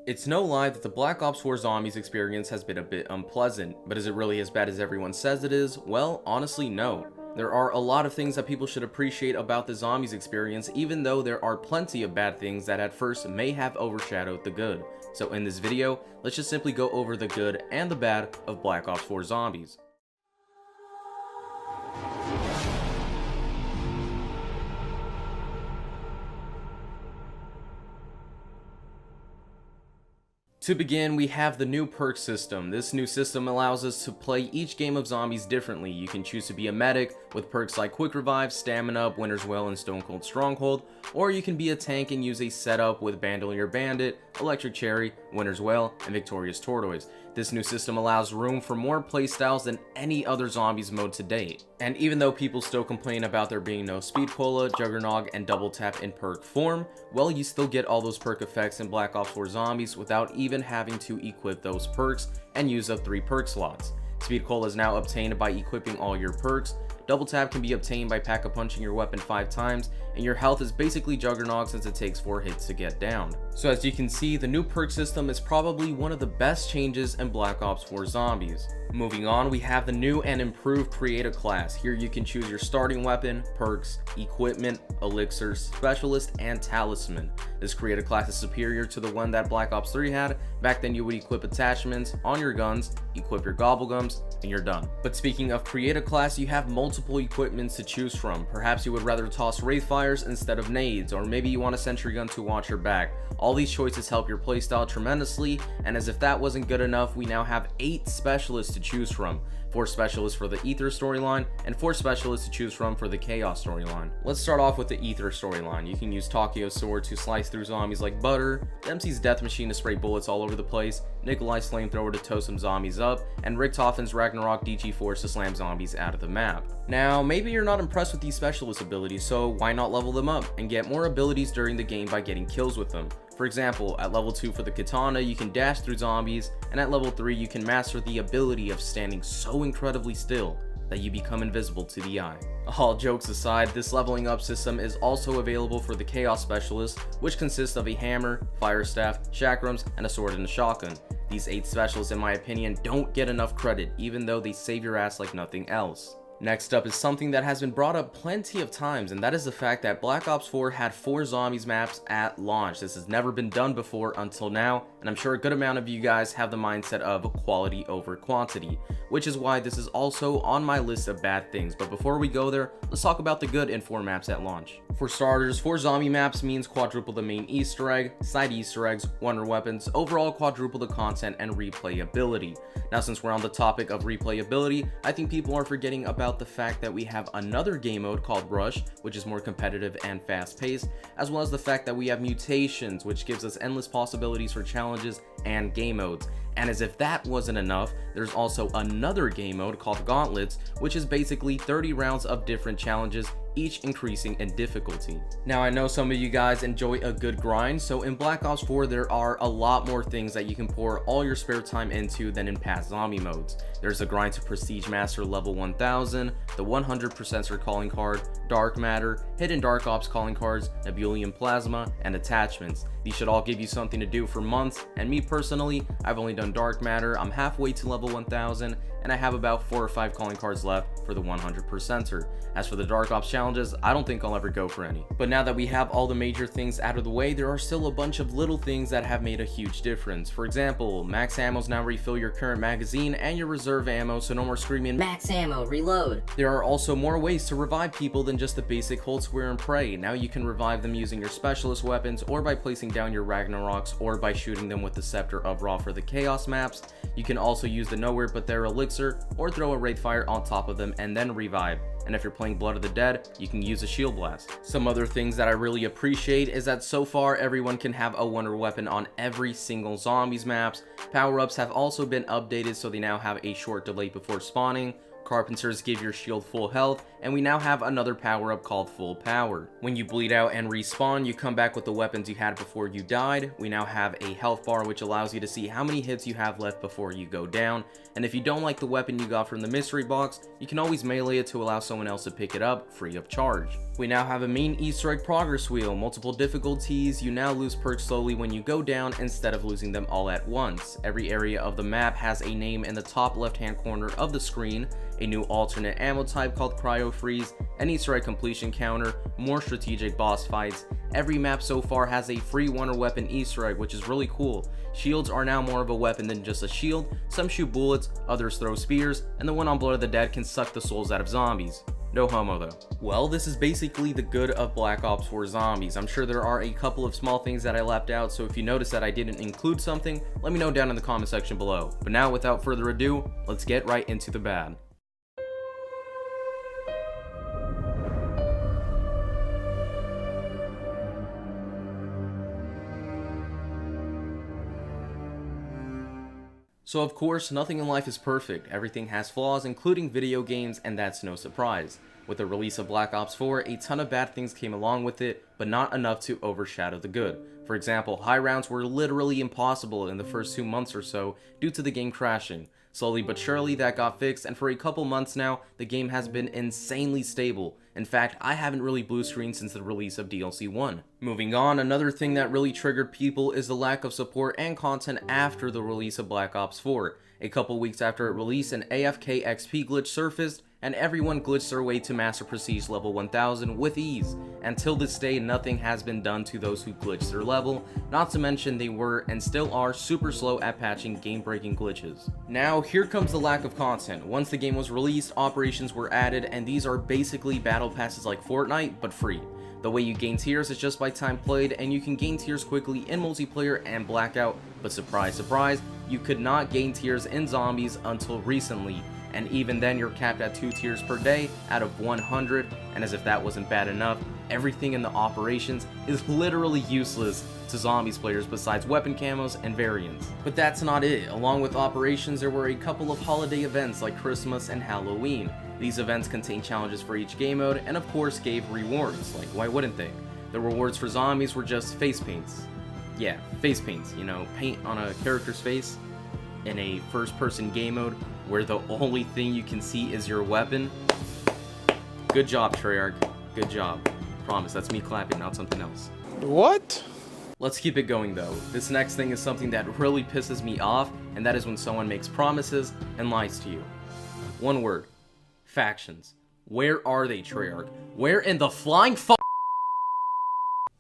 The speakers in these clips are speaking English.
It's no lie that the Black Ops 4 Zombies experience has been a bit unpleasant, but is it really as bad as everyone says it is? Well, honestly, no. There are a lot of things that people should appreciate about the Zombies experience, even though there are plenty of bad things that at first may have overshadowed the good. So in this video, let's just simply go over the good and the bad of Black Ops 4 Zombies. To begin, we have the new perk system. This new system allows us to play each game of zombies differently. You can choose to be a medic with perks like Quick Revive, Stamina Up, Winter's Well, and Stone Cold Stronghold, or you can be a tank and use a setup with Bandolier Bandit, Electric Cherry, Winter's Well, and Victorious Tortoise. This new system allows room for more playstyles than any other zombies mode to date. And even though people still complain about there being no Speed Cola, Juggernog, and Double Tap in perk form, well, you still get all those perk effects in Black Ops 4 Zombies without even having to equip those perks and use up 3 perk slots. Speed Cola is now obtained by equipping all your perks. Double Tap can be obtained by pack-a-punching your weapon 5 times, and your health is basically Juggernog since it takes 4 hits to get down. So as you can see, the new perk system is probably one of the best changes in Black Ops 4 Zombies. Moving on, we have the new and improved Create a Class. Here you can choose your starting weapon, perks, equipment, elixirs, specialist, and talisman. This Create a Class is superior to the one that Black Ops 3 had. Back then you would equip attachments on your guns, equip your gobblegums, and you're done. But speaking of Create a Class, you have multiple equipments to choose from. Perhaps you would rather toss Wraith Fires instead of nades, or maybe you want a sentry gun to watch your back. All these choices help your playstyle tremendously, and as if that wasn't good enough, we now have 8 specialists to choose from. 4 specialists for the Ether storyline, and 4 specialists to choose from for the Chaos storyline. Let's start off with the Ether storyline. You can use Takio's sword to slice through zombies like butter, Dempsey's death machine to spray bullets all over the place, Nikolai's flamethrower to tow some zombies up, and Richtofen's Ragnarok DG Force to slam zombies out of the map. Now, maybe you're not impressed with these specialist abilities, so why not level them up and get more abilities during the game by getting kills with them? For example, at level 2 for the Katana, you can dash through zombies, and at level 3 you can master the ability of standing so incredibly still that you become invisible to the eye. All jokes aside, this leveling up system is also available for the Chaos Specialist, which consists of a hammer, fire staff, chakrams, and a sword and a shotgun. These 8 specialists, in my opinion, don't get enough credit, even though they save your ass like nothing else. Next up is something that has been brought up plenty of times, and that is the fact that Black Ops 4 had 4 zombies maps at launch. This has never been done before until now, and I'm sure a good amount of you guys have the mindset of quality over quantity, which is why this is also on my list of bad things. But before we go there, let's talk about the good in 4 maps at launch. For starters, 4 zombie maps means quadruple the main Easter egg, side Easter eggs, wonder weapons, overall quadruple the content and replayability. Now, since we're on the topic of replayability, I think people are forgetting about the fact that we have another game mode called Rush, which is more competitive and fast-paced, as well as the fact that we have mutations, which gives us endless possibilities for challenges and game modes. And as if that wasn't enough, there's also another game mode called Gauntlets, which is basically 30 rounds of different challenges, each increasing in difficulty. Now, I know some of you guys enjoy a good grind, so in Black Ops 4 there are a lot more things that you can pour all your spare time into than in past zombie modes. There's a grind to Prestige Master level 1000, the 100% calling card, Dark Matter, Hidden Dark Ops calling cards, Nebulium Plasma, and attachments. These should all give you something to do for months, and me personally, I've only done Dark Matter. I'm halfway to level 1000, and I have about 4 or 5 calling cards left for the 100%er. As for the Dark Ops challenges, I don't think I'll ever go for any. But now that we have all the major things out of the way, there are still a bunch of little things that have made a huge difference. For example, max ammos now refill your current magazine and your reserve ammo, so no more screaming max ammo, reload. There are also more ways to revive people than just the basic hold square and pray. Now you can revive them using your specialist weapons, or by placing down your Ragnaroks, or by shooting them with the Scepter of Ra for the Chaos maps. You can also use the Nowhere But There elixir, or throw a Wraith Fire on top of them and then revive. And if you're playing Blood of the Dead, you can use a Shield Blast. Some other things that I really appreciate is that so far everyone can have a wonder weapon on every single zombies maps. Power-ups have also been updated, so they now have a short delay before spawning. Carpenters give your shield full health, and we now have another power up called full power. When you bleed out and respawn, you come back with the weapons you had before you died. We now have a health bar which allows you to see how many hits you have left before you go down, and if you don't like the weapon you got from the mystery box, you can always melee it to allow someone else to pick it up free of charge. We now have a main Easter egg progress wheel, multiple difficulties. You now lose perks slowly when you go down instead of losing them all at once. Every area of the map has a name in the top left hand corner of the screen, a new alternate ammo type called Cryo Freeze, an Easter egg completion counter, more strategic boss fights. Every map so far has a free wonder weapon Easter egg, which is really cool. Shields are now more of a weapon than just a shield. Some shoot bullets, others throw spears, and the one on Blood of the Dead can suck the souls out of zombies. No homo though. Well, this is basically the good of Black Ops 4 Zombies. I'm sure there are a couple of small things that I left out, so if you notice that I didn't include something, let me know down in the comment section below. But now, without further ado, let's get right into the bad. So of course, nothing in life is perfect. Everything has flaws, including video games, and that's no surprise. With the release of Black Ops 4, a ton of bad things came along with it, but not enough to overshadow the good. For example, high rounds were literally impossible in the first 2 months or so due to the game crashing. Slowly but surely that got fixed, and for a couple months now, the game has been insanely stable. In fact, I haven't really blue screened since the release of DLC 1. Moving on, another thing that really triggered people is the lack of support and content after the release of Black Ops 4. A couple weeks after it released, an AFK XP glitch surfaced, and everyone glitched their way to Master Prestige level 1000 with ease. Until this day, nothing has been done to those who glitched their level, not to mention they were and still are super slow at patching game-breaking glitches. Now, here comes the lack of content. Once the game was released, operations were added, and these are basically battle passes like Fortnite, but free. The way you gain tiers is just by time played, and you can gain tiers quickly in multiplayer and Blackout, but surprise surprise, you could not gain tiers in Zombies until recently. And even then you're capped at 2 tiers per day out of 100, and as if that wasn't bad enough, everything in the operations is literally useless to Zombies players besides weapon camos and variants. But that's not it. Along with operations, there were a couple of holiday events like Christmas and Halloween. These events contained challenges for each game mode and of course gave rewards, like why wouldn't they? The rewards for Zombies were just face paints. Yeah, face paints, you know, paint on a character's face in a first-person game mode where the only thing you can see is your weapon. Good job, Treyarch. Good job. Promise, that's me clapping, not something else. What? Let's keep it going though. This next thing is something that really pisses me off, and that is when someone makes promises and lies to you. One word. Factions. Where are they, Treyarch? Where in the flying f***?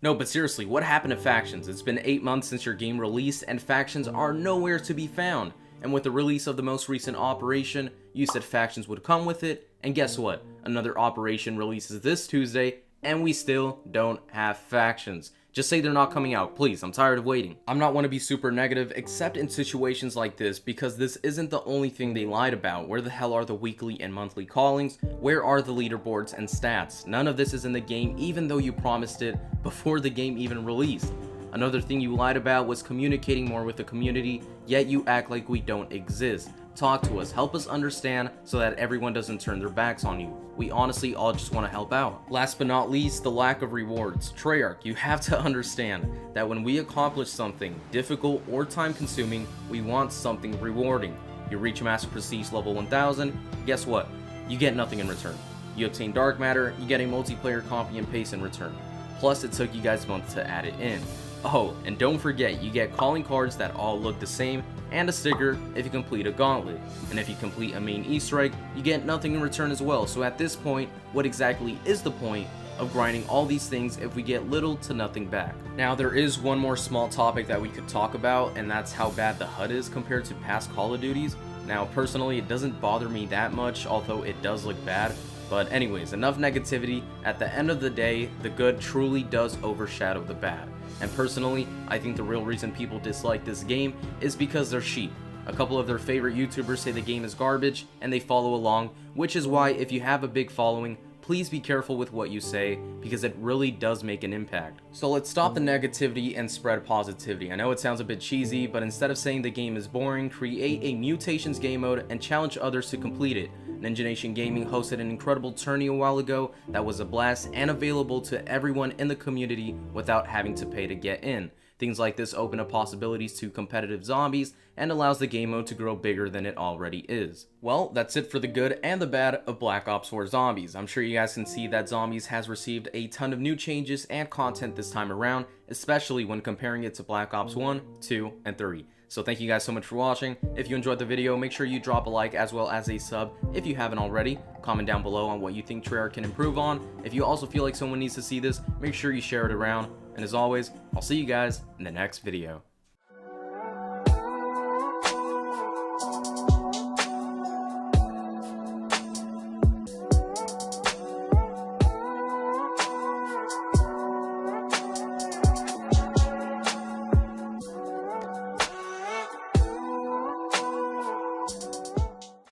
No, but seriously, what happened to factions? It's been 8 months since your game released, and factions are nowhere to be found. And with the release of the most recent operation, you said factions would come with it, and guess what? Another operation releases this Tuesday, and we still don't have factions. Just say they're not coming out, please, I'm tired of waiting. I'm not one to be super negative, except in situations like this, because this isn't the only thing they lied about. Where the hell are the weekly and monthly callings? Where are the leaderboards and stats? None of this is in the game, even though you promised it before the game even released. Another thing you lied about was communicating more with the community, yet you act like we don't exist. Talk to us, help us understand so that everyone doesn't turn their backs on you. We honestly all just want to help out. Last but not least, the lack of rewards. Treyarch, you have to understand that when we accomplish something difficult or time consuming, we want something rewarding. You reach Master Prestige level 1000, guess what? You get nothing in return. You obtain Dark Matter, you get a multiplayer copy and paste in return. Plus it took you guys months to add it in. Oh, and don't forget, you get calling cards that all look the same, and a sticker if you complete a gauntlet. And if you complete a main Easter egg, you get nothing in return as well. So at this point, what exactly is the point of grinding all these things if we get little to nothing back? Now there is one more small topic that we could talk about, and that's how bad the HUD is compared to past Call of Duties. Now personally, it doesn't bother me that much, although it does look bad. But anyways, enough negativity. At the end of the day, the good truly does overshadow the bad. And personally, I think the real reason people dislike this game is because they're sheep. A couple of their favorite YouTubers say the game is garbage and they follow along, which is why if you have a big following, please be careful with what you say because it really does make an impact. So let's stop the negativity and spread positivity. I know it sounds a bit cheesy, but instead of saying the game is boring, create a mutations game mode and challenge others to complete it. Ninja Nation Gaming hosted an incredible tourney a while ago that was a blast and available to everyone in the community without having to pay to get in. Things like this open up possibilities to competitive zombies and allows the game mode to grow bigger than it already is. Well, that's it for the good and the bad of Black Ops 4 Zombies. I'm sure you guys can see that Zombies has received a ton of new changes and content this time around, especially when comparing it to Black Ops 1, 2, and 3. So thank you guys so much for watching. If you enjoyed the video, make sure you drop a like as well as a sub if you haven't already. Comment down below on what you think Treyarch can improve on. If you also feel like someone needs to see this, make sure you share it around. And as always, I'll see you guys in the next video.